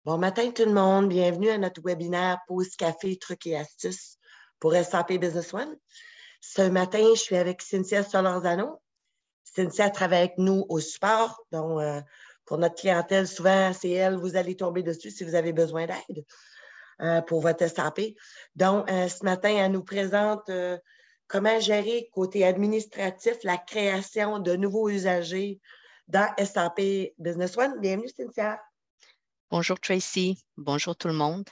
Bon matin tout le monde, bienvenue à notre webinaire Pause Café, trucs et astuces pour SAP Business One. Ce matin, je suis avec Cynthia Solorzano. Cynthia travaille avec nous au support, donc pour notre clientèle, souvent c'est elle, vous allez tomber dessus si vous avez besoin d'aide pour votre SAP. Donc, ce matin, elle nous présente comment gérer côté administratif la création de nouveaux usagers dans SAP Business One. Bienvenue Cynthia. Bonjour Tracy, bonjour tout le monde.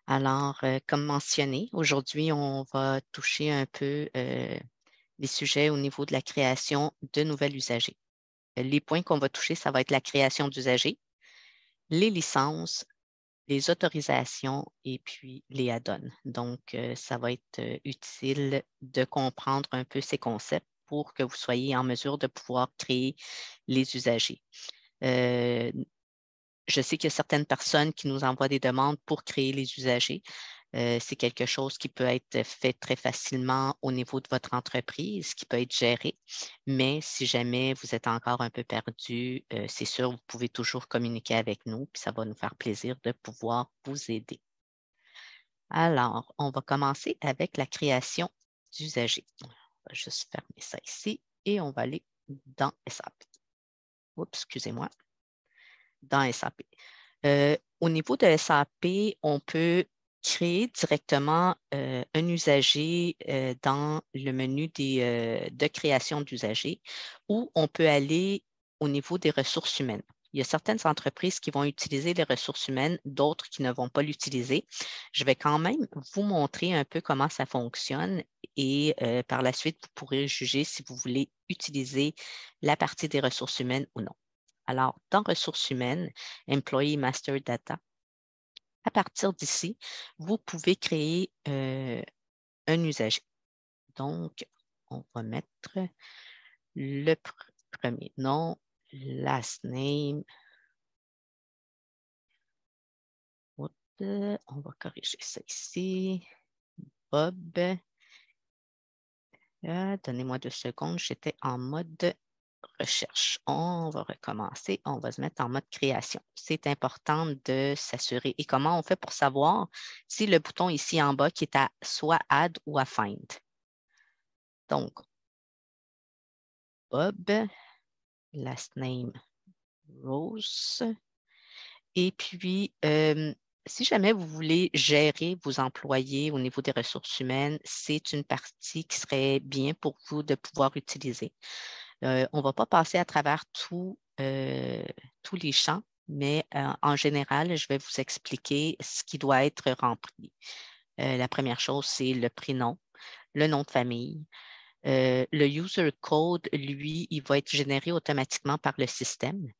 Alors, comme mentionné, aujourd'hui, on va toucher un peu les sujets au niveau de la création de nouveaux usagers. Les points qu'on va toucher, ça va être la création d'usagers, les licences, les autorisations et puis les add-ons. Donc, ça va être utile de comprendre un peu ces concepts pour que vous soyez en mesure de pouvoir créer les usagers. Je sais qu'il y a certaines personnes qui nous envoient des demandes pour créer les usagers. C'est quelque chose qui peut être fait très facilement au niveau de votre entreprise, qui peut être géré. Mais si jamais vous êtes encore un peu perdu, c'est sûr, vous pouvez toujours communiquer avec nous, puis ça va nous faire plaisir de pouvoir vous aider. Alors, on va commencer avec la création d'usagers. On va juste fermer ça ici et on va aller dans SAP. Oups, excusez-moi. Dans SAP. Au niveau de SAP, on peut créer directement un usager dans le menu de création d'usagers ou on peut aller au niveau des ressources humaines. Il y a certaines entreprises qui vont utiliser les ressources humaines, d'autres qui ne vont pas l'utiliser. Je vais quand même vous montrer un peu comment ça fonctionne et par la suite, vous pourrez juger si vous voulez utiliser la partie des ressources humaines ou non. Alors, dans ressources humaines, Employee Master Data, à partir d'ici, vous pouvez créer un usager. Donc, on va mettre le premier nom, last name. On va corriger ça ici. Bob. Donnez-moi 2 secondes, j'étais en mode recherche. On va recommencer. On va se mettre en mode création. C'est important de s'assurer. Et comment on fait pour savoir si le bouton ici en bas qui est à soit Add ou à Find? Donc, Bob, last name Rose. Et puis, si jamais vous voulez gérer vos employés au niveau des ressources humaines, c'est une partie qui serait bien pour vous de pouvoir utiliser. On ne va pas passer à travers tous les champs, mais en général, je vais vous expliquer ce qui doit être rempli. La première chose, c'est le prénom, le nom de famille. Le user code, lui, il va être généré automatiquement par le système.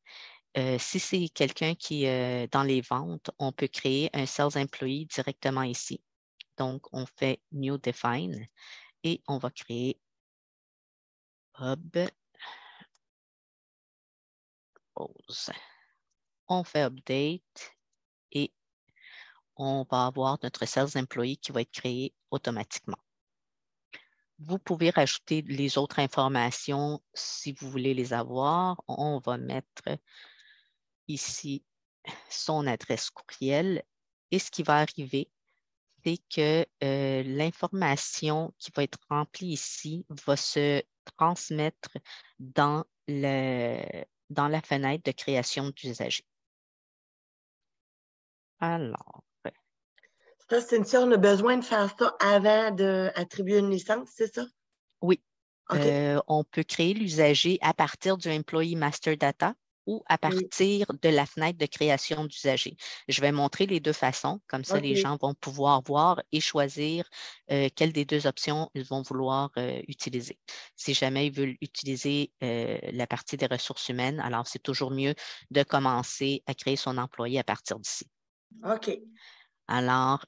Si c'est quelqu'un qui est dans les ventes, on peut créer un Sales Employee directement ici. Donc, on fait New Define et on va créer Hub Rose. On fait Update et on va avoir notre Sales Employee qui va être créé automatiquement. Vous pouvez rajouter les autres informations si vous voulez les avoir. On va mettre ici son adresse courriel et ce qui va arriver, c'est que l'information qui va être remplie ici va se transmettre dans la fenêtre de création d'usager. Alors, Ça, Cynthia, on a besoin de faire ça avant d'attribuer une licence, c'est ça? oui, OK. on peut créer l'usager à partir du Employee Master Data ou à Oui. partir de la fenêtre de création d'usager. Je vais montrer les deux façons, comme ça les OK. gens vont pouvoir voir et choisir quelle des deux options ils vont vouloir utiliser. Si jamais ils veulent utiliser la partie des ressources humaines, alors c'est toujours mieux de commencer à créer son employé à partir d'ici. OK. Alors,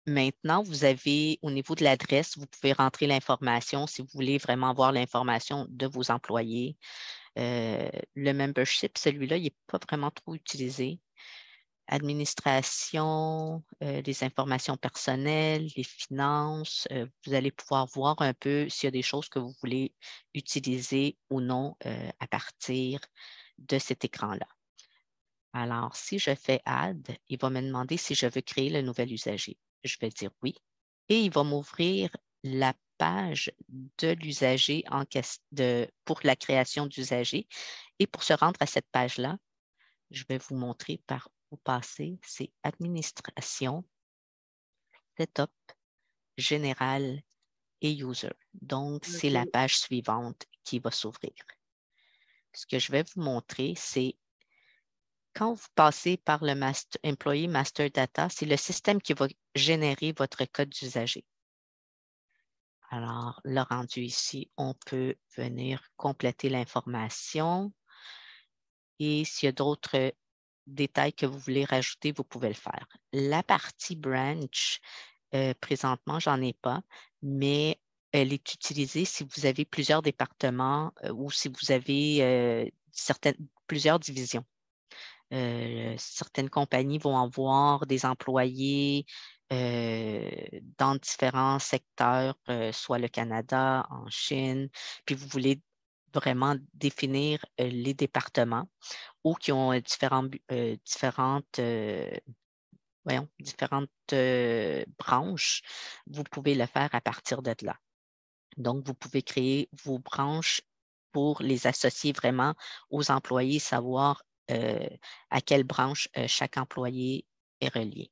maintenant, vous avez au niveau de l'adresse, vous pouvez rentrer l'information si vous voulez vraiment voir l'information de vos employés. Le membership, celui-là, il n'est pas vraiment trop utilisé. Administration, les informations personnelles, les finances, vous allez pouvoir voir un peu s'il y a des choses que vous voulez utiliser ou non à partir de cet écran-là. Alors, si je fais Add, il va me demander si je veux créer le nouvel usager. Je vais dire oui. Et il va m'ouvrir la page de l'usager pour la création d'usager. Et pour se rendre à cette page-là, je vais vous montrer par où passer. C'est Administration, Setup, Général et User. Donc, c'est la OK. page suivante qui va s'ouvrir. Ce que je vais vous montrer, c'est quand vous passez par le Employee Master Data, c'est le système qui va générer votre code d'usager. Alors, le rendu ici, on peut venir compléter l'information et s'il y a d'autres détails que vous voulez rajouter, vous pouvez le faire. La partie branch, présentement, j'en ai pas, mais elle est utilisée si vous avez plusieurs départements ou si vous avez plusieurs divisions. Certaines compagnies vont avoir des employés dans différents secteurs, soit le Canada, en Chine, puis vous voulez vraiment définir les départements ou qui ont différentes branches, vous pouvez le faire à partir de là. Donc, vous pouvez créer vos branches pour les associer vraiment aux employés, savoir à quelle branche chaque employé est relié.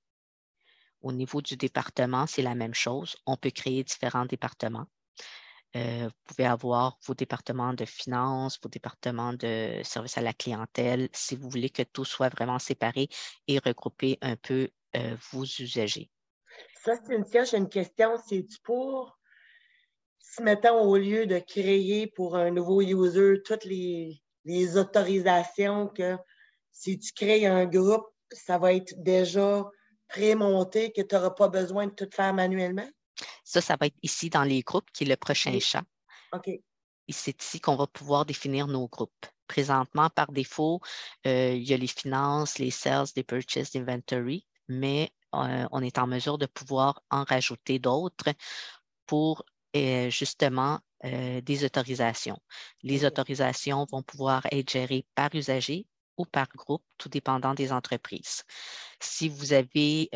Au niveau du département, c'est la même chose. On peut créer différents départements. Vous pouvez avoir vos départements de finances, vos départements de service à la clientèle, si vous voulez que tout soit vraiment séparé et regrouper un peu vos usagers. Ça, Cynthia, j'ai une question. C'est-tu pour, si mettons, au lieu de créer pour un nouveau user toutes les autorisations que si tu crées un groupe, ça va être déjà prémonté que tu n'auras pas besoin de tout faire manuellement? Ça va être ici dans les groupes, qui est le prochain OK. champ. OK. Et c'est ici qu'on va pouvoir définir nos groupes. Présentement, par défaut, il y a les finances, les sales, les purchases, l'inventory, mais on est en mesure de pouvoir en rajouter d'autres pour justement des autorisations. Les OK. autorisations vont pouvoir être gérées par usager ou par groupe, tout dépendant des entreprises. Si vous avez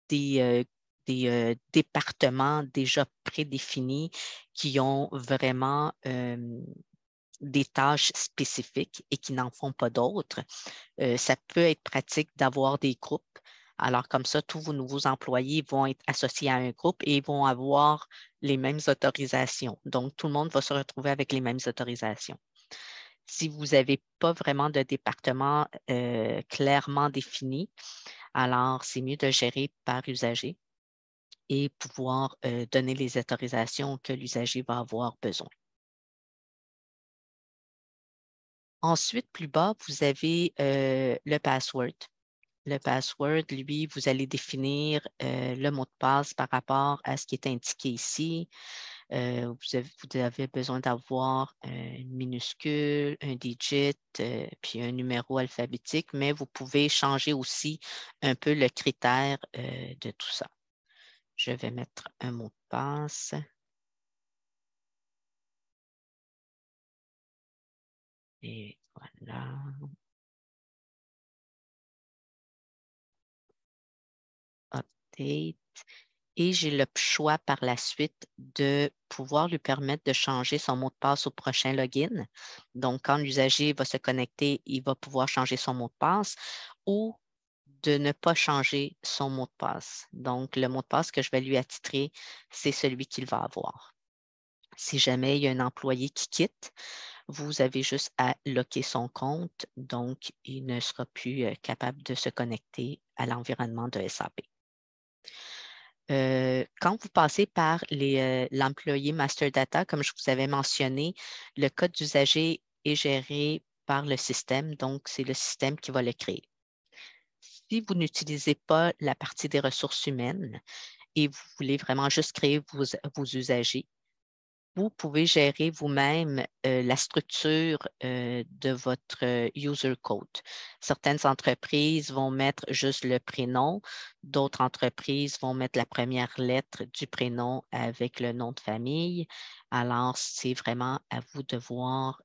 des, des départements déjà prédéfinis qui ont vraiment des tâches spécifiques et qui n'en font pas d'autres, ça peut être pratique d'avoir des groupes. Alors, comme ça, tous vos nouveaux employés vont être associés à un groupe et vont avoir les mêmes autorisations. Donc, tout le monde va se retrouver avec les mêmes autorisations. Si vous n'avez pas vraiment de département clairement défini, alors c'est mieux de gérer par usager et pouvoir donner les autorisations que l'usager va avoir besoin. Ensuite, plus bas, vous avez le password. Le password, lui, vous allez définir le mot de passe par rapport à ce qui est indiqué ici. Vous avez besoin d'avoir une minuscule, un digit, puis un numéro alphabétique, mais vous pouvez changer aussi un peu le critère de tout ça. Je vais mettre un mot de passe. Et voilà. Update. Et j'ai le choix par la suite de pouvoir lui permettre de changer son mot de passe au prochain login. Donc, quand l'usager va se connecter, il va pouvoir changer son mot de passe ou de ne pas changer son mot de passe. Donc, le mot de passe que je vais lui attitrer, c'est celui qu'il va avoir. Si jamais il y a un employé qui quitte, vous avez juste à locker son compte, donc il ne sera plus capable de se connecter à l'environnement de SAP. Quand vous passez par l'employé Master Data, comme je vous avais mentionné, le code d'usager est géré par le système, donc c'est le système qui va le créer. Si vous n'utilisez pas la partie des ressources humaines et vous voulez vraiment juste créer vos usagers, Vous pouvez gérer vous-même la structure de votre user code. Certaines entreprises vont mettre juste le prénom, d'autres entreprises vont mettre la première lettre du prénom avec le nom de famille. Alors, c'est vraiment à vous de voir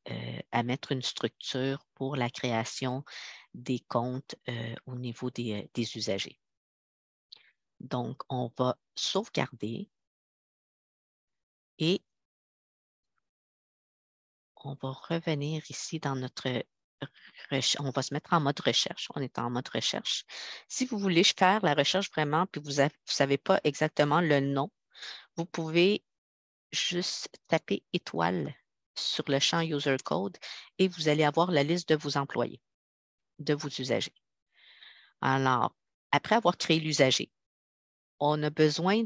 à mettre une structure pour la création des comptes au niveau des usagers. Donc, on va sauvegarder et on va revenir ici dans notre on va se mettre en mode recherche. On est en mode recherche. Si vous voulez faire la recherche vraiment, puis vous ne savez pas exactement le nom, vous pouvez juste taper étoile sur le champ User Code et vous allez avoir la liste de vos employés, de vos usagers. Alors, après avoir créé l'usager, on a besoin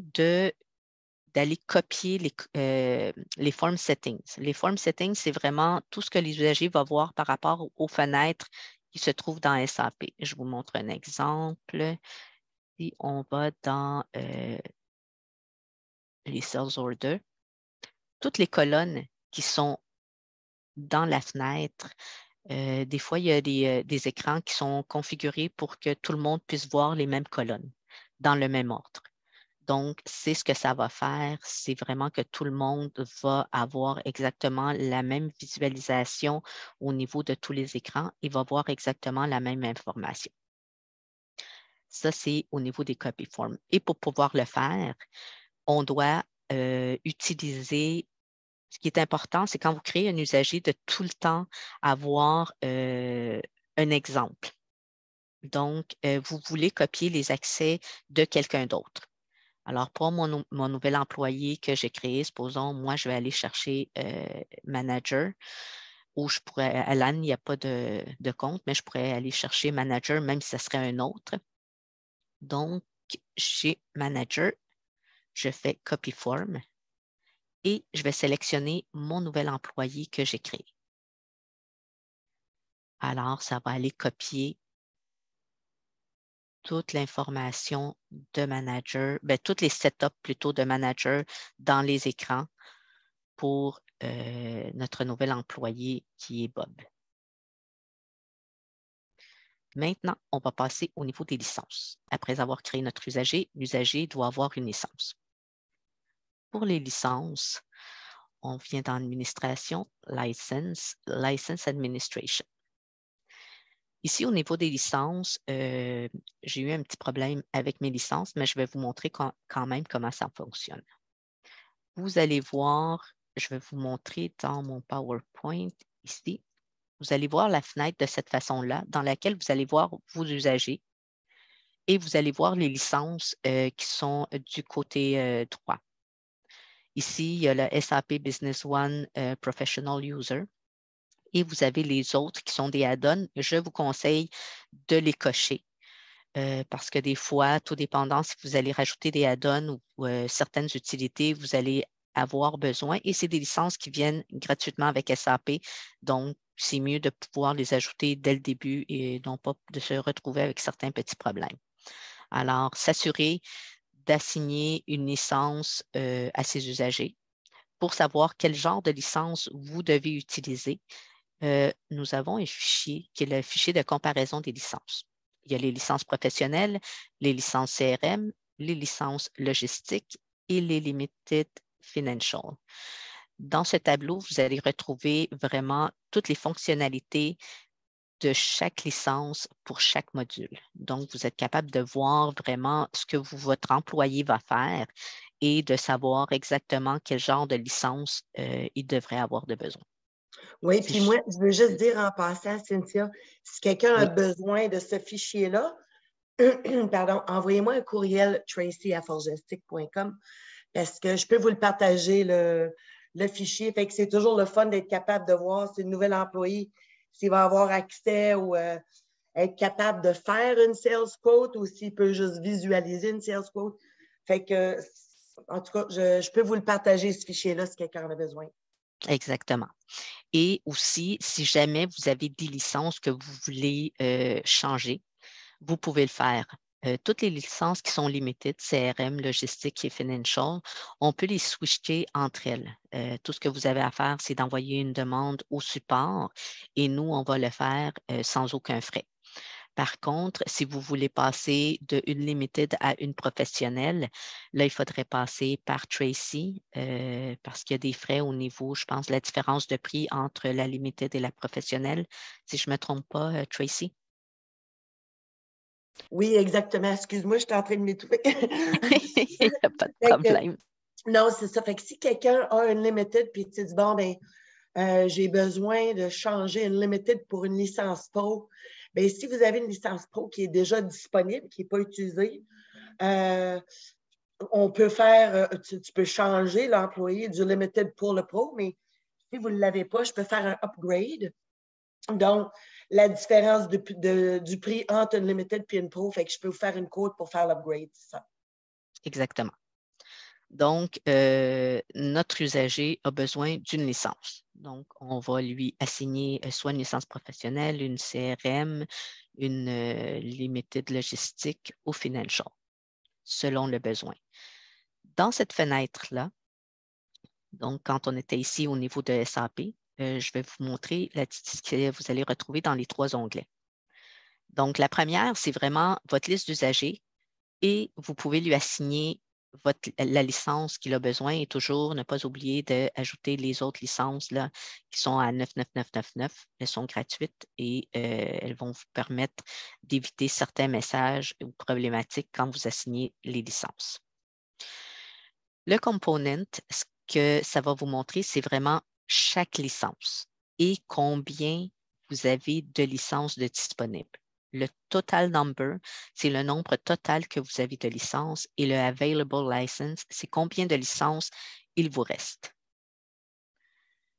d'aller copier les form settings. Les form settings, c'est vraiment tout ce que les usagers vont voir par rapport aux fenêtres qui se trouvent dans SAP. Je vous montre un exemple. Si on va dans les sales orders, toutes les colonnes qui sont dans la fenêtre, des fois, il y a des écrans qui sont configurés pour que tout le monde puisse voir les mêmes colonnes dans le même ordre. Donc, c'est ce que ça va faire, c'est vraiment que tout le monde va avoir exactement la même visualisation au niveau de tous les écrans et va voir exactement la même information. Ça, c'est au niveau des copy forms. Et pour pouvoir le faire, on doit utiliser, ce qui est important, c'est quand vous créez un usager, de tout le temps avoir un exemple. Donc, vous voulez copier les accès de quelqu'un d'autre. Alors, pour mon nouvel employé que j'ai créé, supposons, moi, je vais aller chercher manager, ou je pourrais, Alan, il n'y a pas de compte, mais je pourrais aller chercher manager, même si ce serait un autre. Donc, chez manager, je fais copy form et je vais sélectionner mon nouvel employé que j'ai créé. Alors, ça va aller copier toute l'information de manager, toutes les setups plutôt de manager dans les écrans pour notre nouvel employé qui est Bob. Maintenant, on va passer au niveau des licences. Après avoir créé notre usager, l'usager doit avoir une licence. Pour les licences, on vient dans Administration, License Administration. Ici, au niveau des licences, j'ai eu un petit problème avec mes licences, mais je vais vous montrer quand même comment ça fonctionne. Vous allez voir, je vais vous montrer dans mon PowerPoint ici. Vous allez voir la fenêtre de cette façon-là, dans laquelle vous allez voir vos usagers et vous allez voir les licences qui sont du côté droit. Ici, il y a le SAP Business One Professional User et vous avez les autres qui sont des add-ons. Je vous conseille de les cocher parce que des fois, tout dépendant si vous allez rajouter des add-ons ou certaines utilités, vous allez avoir besoin et c'est des licences qui viennent gratuitement avec SAP. Donc, c'est mieux de pouvoir les ajouter dès le début et non pas de se retrouver avec certains petits problèmes. Alors, s'assurer d'assigner une licence à ses usagers pour savoir quel genre de licence vous devez utiliser. Nous avons un fichier qui est le fichier de comparaison des licences. Il y a les licences professionnelles, les licences CRM, les licences logistiques et les limited financial. Dans ce tableau, vous allez retrouver vraiment toutes les fonctionnalités de chaque licence pour chaque module. Donc, vous êtes capable de voir vraiment ce que votre employé va faire et de savoir exactement quel genre de licence il devrait avoir de besoin. Oui, puis moi, je veux juste dire en passant, Cynthia, si quelqu'un a besoin de ce fichier-là, pardon, envoyez-moi un courriel tracy@forgestic.com parce que je peux vous le partager, le fichier. Fait que c'est toujours le fun d'être capable de voir si le nouvel employé, s'il va avoir accès ou être capable de faire une sales quote ou s'il peut juste visualiser une sales quote. Fait que, en tout cas, je peux vous le partager, ce fichier-là, si quelqu'un en a besoin. Exactement. Et aussi, si jamais vous avez des licences que vous voulez changer, vous pouvez le faire toutes les licences qui sont limited, CRM, logistique et financial, on peut les switcher entre elles. Tout ce que vous avez à faire, c'est d'envoyer une demande au support et nous, on va le faire sans aucun frais. Par contre, si vous voulez passer de une limited à une professionnelle, là, il faudrait passer par Tracy parce qu'il y a des frais au niveau, je pense, la différence de prix entre la limited et la professionnelle. Si je ne me trompe pas, Tracy? Oui, exactement. Excuse-moi, je suis en train de m'étouffer. Il n'y a pas de Fait que, problème. non, c'est ça. Fait que si quelqu'un a une limited puis tu dis, bon, ben, j'ai besoin de changer une limited pour une licence pro, bien, si vous avez une licence pro qui est déjà disponible, qui n'est pas utilisée, on peut faire, tu peux changer l'employé du limited pour le pro, mais si vous ne l'avez pas, je peux faire un upgrade. Donc, la différence du prix entre une limited et une pro, fait que je peux vous faire une quote pour faire l'upgrade, c'est ça. Exactement. Donc, notre usager a besoin d'une licence. Donc, on va lui assigner soit une licence professionnelle, une CRM, une limited logistique ou financial, selon le besoin. Dans cette fenêtre-là, donc quand on était ici au niveau de SAP, je vais vous montrer ce que vous allez retrouver dans les 3 onglets. Donc, la première, c'est vraiment votre liste d'usagers et vous pouvez lui assigner la licence qu'il a besoin et toujours ne pas oublier d'ajouter les autres licences là, qui sont à 99999. Elles sont gratuites et elles vont vous permettre d'éviter certains messages ou problématiques quand vous assignez les licences. Le component, ce que ça va vous montrer, c'est vraiment chaque licence et combien vous avez de licences de disponibles. Le total number, c'est le nombre total que vous avez de licences et le available license, c'est combien de licences il vous reste.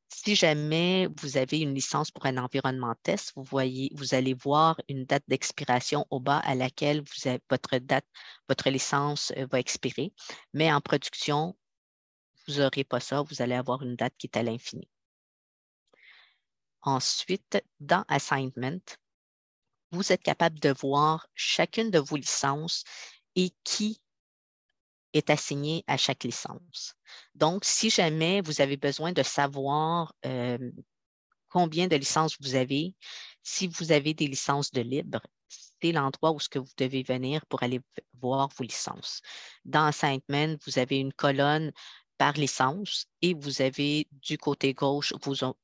Si jamais vous avez une licence pour un environnement test, vous allez voir une date d'expiration au bas à laquelle votre licence va expirer. Mais en production, vous n'aurez pas ça, vous allez avoir une date qui est à l'infini. Ensuite, dans Assignment, vous êtes capable de voir chacune de vos licences et qui est assigné à chaque licence. Donc, si jamais vous avez besoin de savoir combien de licences vous avez, si vous avez des licences de libre, c'est l'endroit où ce que vous devez venir pour aller voir vos licences. Dans Assignment, vous avez une colonne par licence et vous avez du côté gauche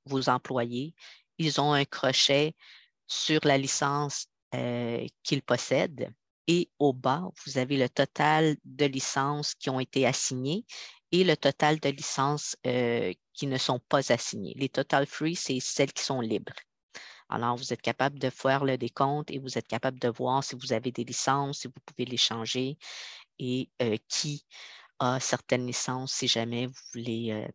vos employés. Ils ont un crochet sur la licence qu'ils possèdent. Et au bas, vous avez le total de licences qui ont été assignées et le total de licences qui ne sont pas assignées. Les total free, c'est celles qui sont libres. Alors, vous êtes capable de faire le décompte et vous êtes capable de voir si vous avez des licences, si vous pouvez les changer et qui a certaines licences si jamais vous voulez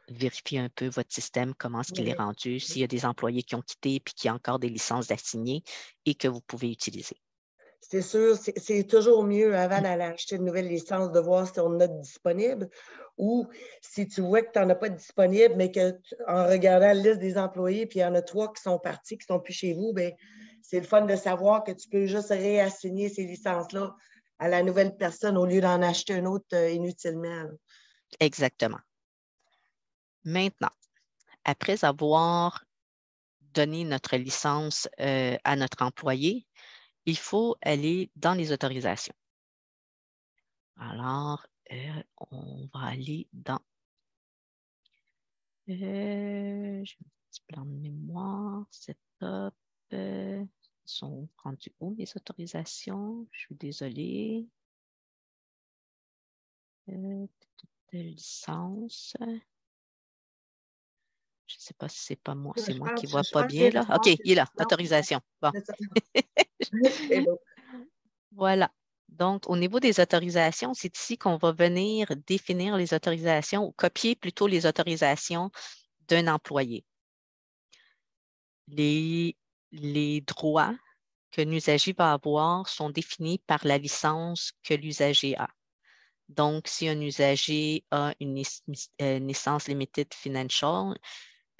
vérifier un peu votre système, comment est-ce qu'il est rendu, s'il y a des employés qui ont quitté et qu'il y a encore des licences assignées et que vous pouvez utiliser. C'est sûr, c'est toujours mieux avant d'aller acheter une nouvelle licence de voir si on en a disponible ou si tu vois que tu n'en as pas de disponible, mais qu'en regardant la liste des employés, puis il y en a 3 qui sont partis, qui ne sont plus chez vous, bien, c'est le fun de savoir que tu peux juste réassigner ces licences-là à la nouvelle personne au lieu d'en acheter une autre inutilement. Là. Exactement. Maintenant, après avoir donné notre licence à notre employé, il faut aller dans les autorisations. Alors, on va aller dans j'ai un petit plan de mémoire, setup. Ils sont rendus où les autorisations? Je suis désolée. De licence. Je ne sais pas si c'est pas moi, c'est moi qui ne vois pas bien là. OK, il est là, autorisation. Bon. Voilà. Donc, au niveau des autorisations, c'est ici qu'on va venir définir les autorisations ou copier plutôt les autorisations d'un employé. Les droits qu'un usager va avoir sont définis par la licence que l'usager a. Donc, si un usager a une licence Limited Financial,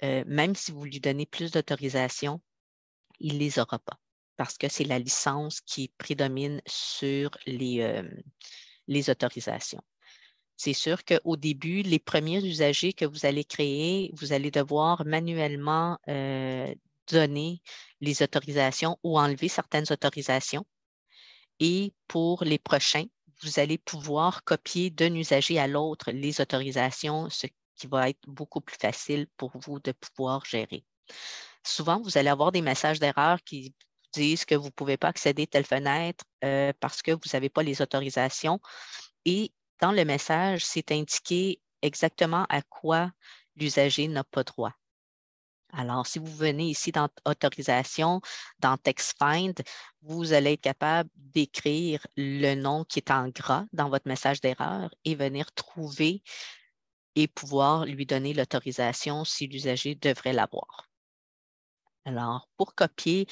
même si vous lui donnez plus d'autorisations, il ne les aura pas. parce que c'est la licence qui prédomine sur les autorisations. C'est sûr qu'au début, les premiers usagers que vous allez créer, vous allez devoir manuellement donner les autorisations ou enlever certaines autorisations. Et pour les prochains, vous allez pouvoir copier d'un usager à l'autre les autorisations, ce qui va être beaucoup plus facile pour vous de pouvoir gérer. Souvent, vous allez avoir des messages d'erreur qui disent que vous ne pouvez pas accéder à telle fenêtre parce que vous n'avez pas les autorisations. Et dans le message, c'est indiqué exactement à quoi l'usager n'a pas droit. Alors, si vous venez ici dans Autorisation, dans TextFind, vous allez être capable d'écrire le nom qui est en gras dans votre message d'erreur et venir trouver et pouvoir lui donner l'autorisation si l'usager devrait l'avoir. Alors, pour copier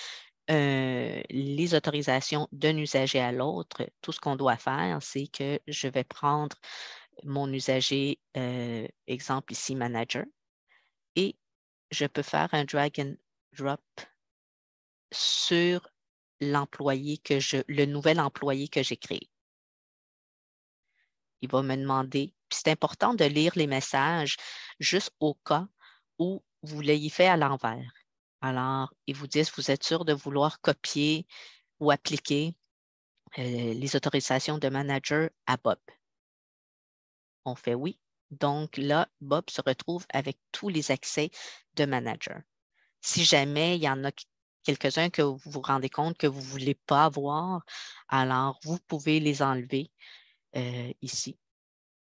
les autorisations d'un usager à l'autre, tout ce qu'on doit faire, c'est que je vais prendre mon usager, exemple ici, Manager, et je peux faire un drag and drop sur l'employé le nouvel employé que j'ai créé. Il va me demander, puis c'est important de lire les messages juste au cas où vous l'ayez fait à l'envers. Alors, ils vous disent, vous êtes sûr de vouloir copier ou appliquer les autorisations de manager à Bob. On fait oui. Donc là, Bob se retrouve avec tous les accès de manager. Si jamais il y en a quelques-uns que vous vous rendez compte que vous ne voulez pas avoir, alors vous pouvez les enlever ici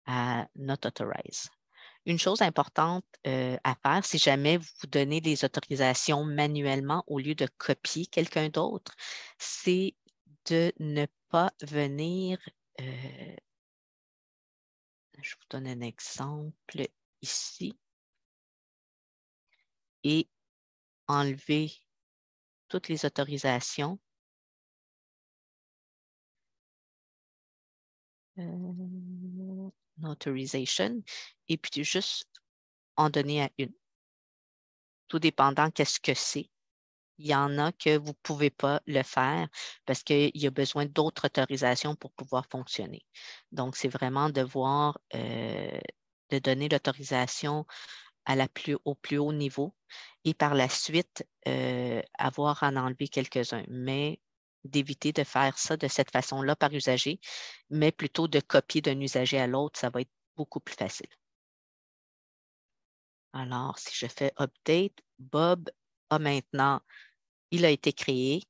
à Not Authorize. Une chose importante à faire, si jamais vous donnez les autorisations manuellement au lieu de copier quelqu'un d'autre, c'est de ne pas venir, je vous donne un exemple ici, et enlever toutes les autorisations. Authorization, et puis juste en donner à une. Tout dépendant qu'est-ce que c'est. Il y en a que vous ne pouvez pas le faire parce qu'il y a besoin d'autres autorisations pour pouvoir fonctionner. Donc, c'est vraiment de voir, de donner l'autorisation au plus haut niveau et par la suite, avoir à en enlever quelques-uns. Mais d'éviter de faire ça de cette façon-là par usager, mais plutôt de copier d'un usager à l'autre, ça va être beaucoup plus facile. Alors, si je fais Update, Bob a maintenant, il a été créé,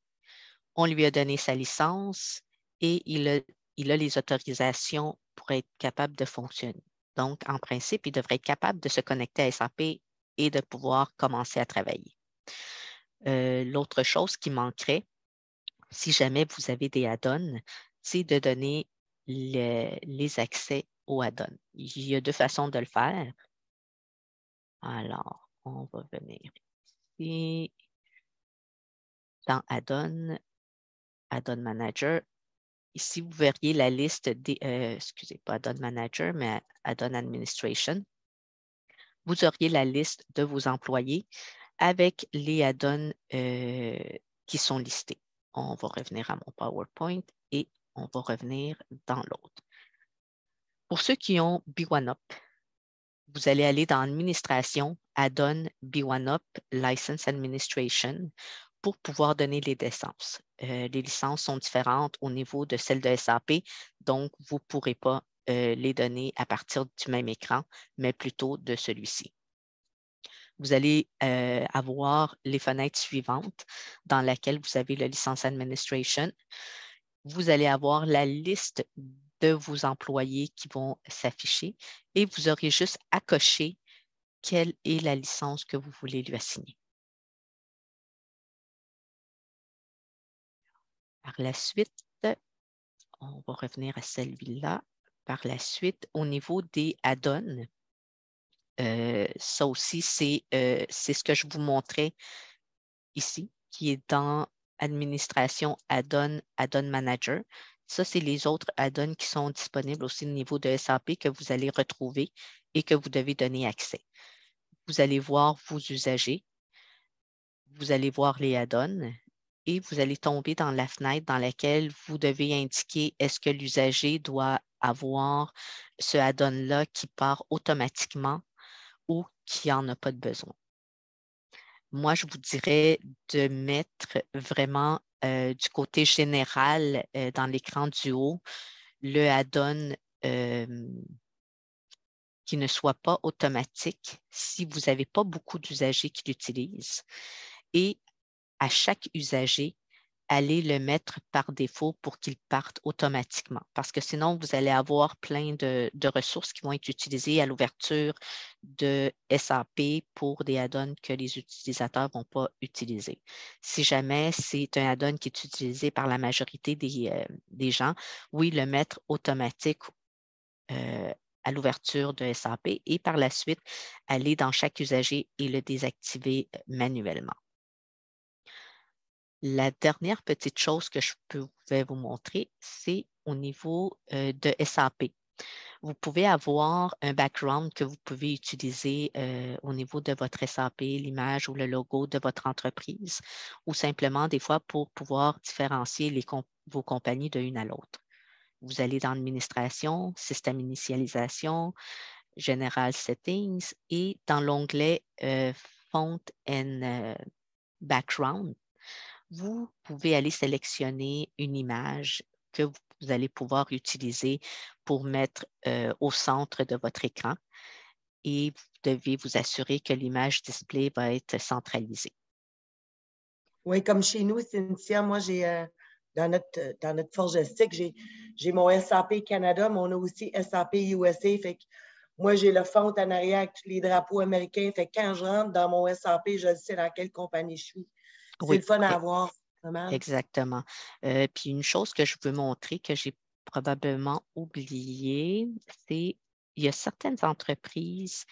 on lui a donné sa licence et il a les autorisations pour être capable de fonctionner. Donc, en principe, il devrait être capable de se connecter à SAP et de pouvoir commencer à travailler. L'autre chose qui manquerait, si jamais vous avez des add-ons, c'est de donner les accès aux add-ons. Il y a deux façons de le faire. Alors, on va venir ici dans Add-on, Add-on Manager. Ici, vous verriez la liste des, excusez, pas Add-on Manager, mais Add-on Administration. Vous auriez la liste de vos employés avec les add-ons qui sont listés. On va revenir à mon PowerPoint et on va revenir dans l'autre. Pour ceux qui ont B1UP, vous allez aller dans Administration, Add-on B1UP, License Administration, pour pouvoir donner les licences. Les licences sont différentes au niveau de celles de SAP, donc vous ne pourrez pas les donner à partir du même écran, mais plutôt de celui-ci. Vous allez avoir les fenêtres suivantes dans laquelle vous avez la licence Administration. Vous allez avoir la liste de vos employés qui vont s'afficher et vous aurez juste à cocher quelle est la licence que vous voulez lui assigner. Par la suite, on va revenir à celui-là. Par la suite, au niveau des add-ons, ça aussi, c'est ce que je vous montrais ici, qui est dans Administration Add-on, Add-on Manager. Ça, c'est les autres add-ons qui sont disponibles aussi au niveau de SAP que vous allez retrouver et que vous devez donner accès. Vous allez voir vos usagers, vous allez voir les add-ons et vous allez tomber dans la fenêtre dans laquelle vous devez indiquer est-ce que l'usager doit avoir ce add-on-là qui part automatiquement ou qui n'en a pas de besoin. Moi, je vous dirais de mettre vraiment du côté général dans l'écran du haut le add-on qui ne soit pas automatique si vous n'avez pas beaucoup d'usagers qui l'utilisent. Et à chaque usager, allez le mettre par défaut pour qu'il parte automatiquement. Parce que sinon, vous allez avoir plein de ressources qui vont être utilisées à l'ouverture de SAP pour des add-ons que les utilisateurs ne vont pas utiliser. Si jamais c'est un add-on qui est utilisé par la majorité des gens, oui, le mettre automatique à l'ouverture de SAP et par la suite, aller dans chaque usager et le désactiver manuellement. La dernière petite chose que je vais vous montrer, c'est au niveau de SAP. Vous pouvez avoir un background que vous pouvez utiliser au niveau de votre SAP, l'image ou le logo de votre entreprise, ou simplement des fois pour pouvoir différencier vos compagnies de l'une à l'autre. Vous allez dans l'administration, système initialisation, General Settings et dans l'onglet Font and Background, vous pouvez aller sélectionner une image que vous allez pouvoir utiliser pour mettre au centre de votre écran et vous devez vous assurer que l'image display va être centralisée. Oui, comme chez nous, Cynthia, moi, j'ai dans notre forgestique, j'ai mon SAP Canada, mais on a aussi SAP USA. Fait que moi, j'ai le fond en arrière avec tous les drapeaux américains. Fait que quand je rentre dans mon SAP, je sais dans quelle compagnie je suis. C'est le fun à avoir. Vraiment. Exactement. Puis une chose que je veux montrer que j'ai probablement oublié, c'est il y a certaines entreprises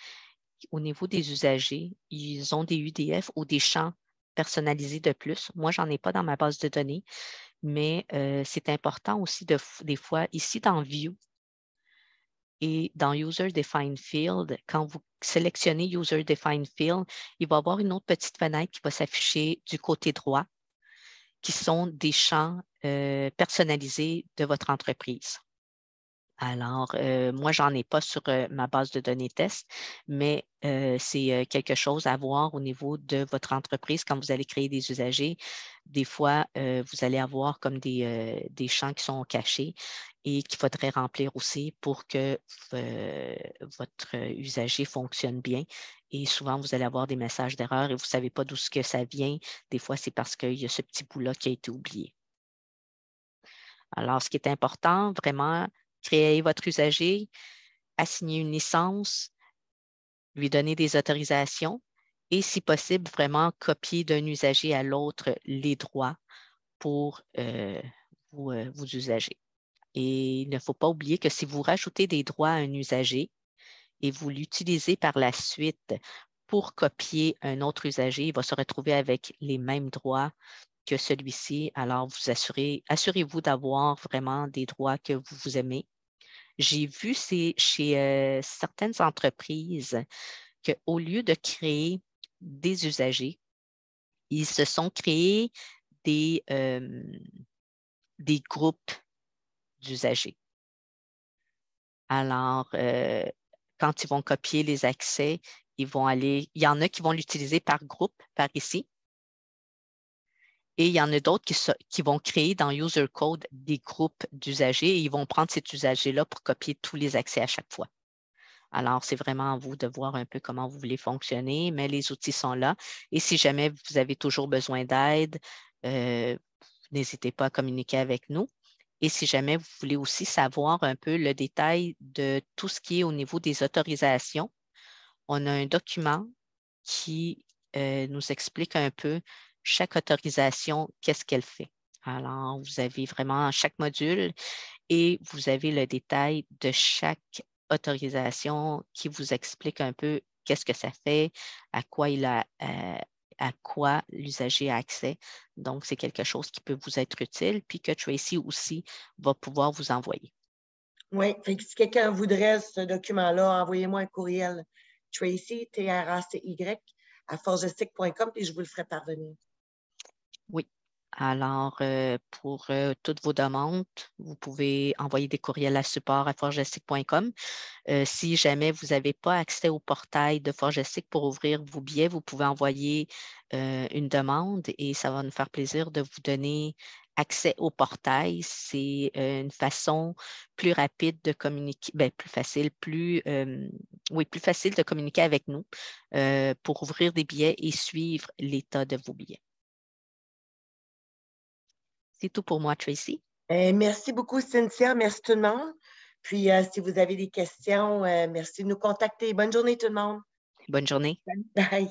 au niveau des usagers, ils ont des UDF ou des champs personnalisés de plus. Moi, je n'en ai pas dans ma base de données, mais c'est important aussi des fois, ici dans View et dans User Defined Field, quand vous sélectionnez User Defined Field, il va y avoir une autre petite fenêtre qui va s'afficher du côté droit, qui sont des champs personnalisés de votre entreprise. Alors, moi, je n'en ai pas sur ma base de données test, mais c'est quelque chose à voir au niveau de votre entreprise quand vous allez créer des usagers. Des fois, vous allez avoir comme des champs qui sont cachés et qu'il faudrait remplir aussi pour que votre usager fonctionne bien. Et souvent, vous allez avoir des messages d'erreur et vous ne savez pas d'où ce que ça vient. Des fois, c'est parce qu'il y a ce petit bout-là qui a été oublié. Alors, ce qui est important, vraiment, créer votre usager, assigner une licence, lui donner des autorisations et, si possible, vraiment copier d'un usager à l'autre les droits pour vos usagers. Et il ne faut pas oublier que si vous rajoutez des droits à un usager et vous l'utilisez par la suite pour copier un autre usager, il va se retrouver avec les mêmes droits que celui-ci. Alors, assurez-vous d'avoir vraiment des droits que vous aimez. J'ai vu chez certaines entreprises qu'au lieu de créer des usagers, ils se sont créés des groupes d'usagers. Alors, quand ils vont copier les accès, il y en a qui vont l'utiliser par groupe, par ici. Et il y en a d'autres qui vont créer dans User Code des groupes d'usagers et ils vont prendre cet usager-là pour copier tous les accès à chaque fois. Alors, c'est vraiment à vous de voir un peu comment vous voulez fonctionner, mais les outils sont là. Et si jamais vous avez toujours besoin d'aide, n'hésitez pas à communiquer avec nous. Et si jamais vous voulez aussi savoir un peu le détail de tout ce qui est au niveau des autorisations, on a un document qui nous explique un peu chaque autorisation, qu'est-ce qu'elle fait. Alors, vous avez vraiment chaque module et vous avez le détail de chaque autorisation qui vous explique un peu qu'est-ce que ça fait, à quoi l'usager a accès. Donc, c'est quelque chose qui peut vous être utile, puis que Tracy aussi va pouvoir vous envoyer. Oui, si quelqu'un voudrait ce document-là, envoyez-moi un courriel Tracy, Tracy, à forgestic.com, puis je vous le ferai parvenir. Oui, Alors, pour toutes vos demandes, vous pouvez envoyer des courriels à support@forgestic.com. Si jamais vous n'avez pas accès au portail de Forgestic pour ouvrir vos billets, vous pouvez envoyer une demande et ça va nous faire plaisir de vous donner accès au portail. C'est une façon plus rapide de communiquer, plus facile, plus facile de communiquer avec nous pour ouvrir des billets et suivre l'état de vos billets. C'est tout pour moi, Tracy. Merci beaucoup, Cynthia. Merci tout le monde. Puis, si vous avez des questions, merci de nous contacter. Bonne journée, tout le monde. Bonne journée. Bye.